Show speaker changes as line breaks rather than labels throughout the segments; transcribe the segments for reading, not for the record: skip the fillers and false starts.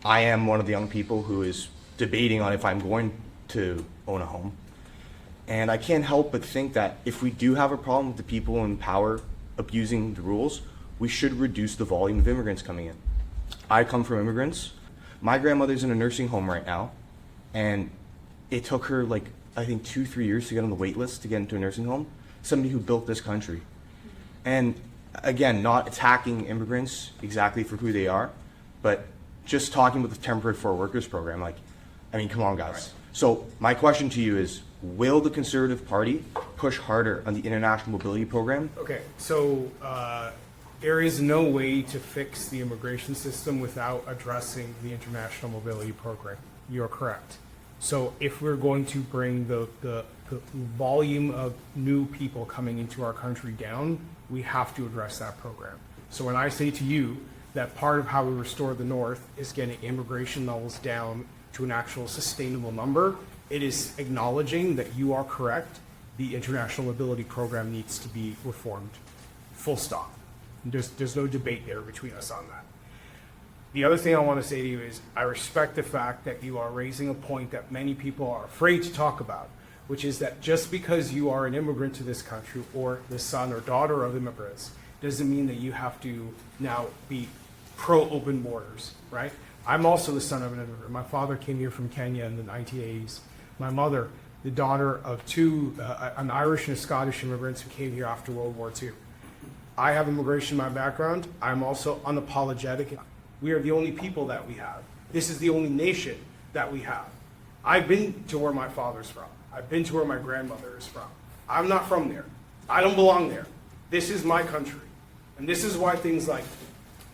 I am one of the young people who is debating on if I'm going to own a home. And I can't help but think that if we do have a problem with the people in power abusing the rules, we should reduce the volume of immigrants coming in. I come from immigrants. My grandmother's in a nursing home right now, and it took her like, I think 2-3 years to get on the wait list to get into a nursing home. Somebody who built this country. And again, not attacking immigrants exactly for who they are, but just talking about the temporary foreign workers program, like, I mean, come on, guys. Right. So my question to you is, will the Conservative Party push harder on the international mobility program?
Okay, so there is no way to fix the immigration system without addressing the international mobility program. You're correct. So if we're going to bring the volume of new people coming into our country down, we have to address that program. So when I say to you that part of how we restore the North is getting immigration levels down to an actual sustainable number, it is acknowledging that you are correct. The international mobility program needs to be reformed. Full stop. There's no debate there between us on that. The other thing I want to say to you is I respect the fact that you are raising a point that many people are afraid to talk about, which is that just because you are an immigrant to this country or the son or daughter of immigrants doesn't mean that you have to now be pro-open borders, right? I'm also the son of an immigrant. My father came here from Kenya in the 1980s. My mother, the daughter of two, an Irish and a Scottish immigrants who came here after World War II. I have immigration in my background. I'm also unapologetic. We are the only people that we have. This is the only nation that we have. I've been to where my father's from. I've been to where my grandmother is from. I'm not from there. I don't belong there. This is my country. And this is why things like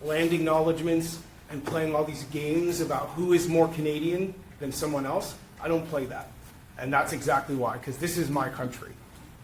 land acknowledgements and playing all these games about who is more Canadian than someone else, I don't play that. And that's exactly why, because this is my country.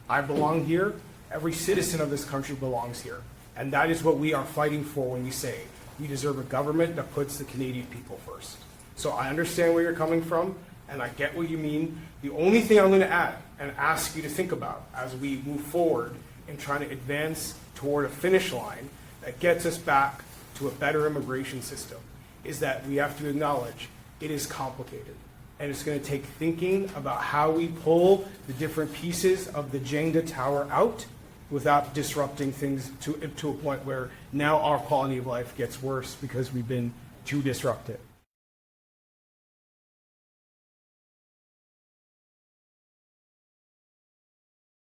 I belong here. Every citizen of this country belongs here. And that is what we are fighting for when we say we deserve a government that puts the Canadian people first. So I understand where you're coming from, and I get what you mean. The only thing I'm going to add and ask you to think about as we move forward in trying to advance toward a finish line that gets us back to a better immigration system is that we have to acknowledge it is complicated. And it's going to take thinking about how we pull the different pieces of the Jenga tower out without disrupting things to a point where now our quality of life gets worse because we've been too disrupted.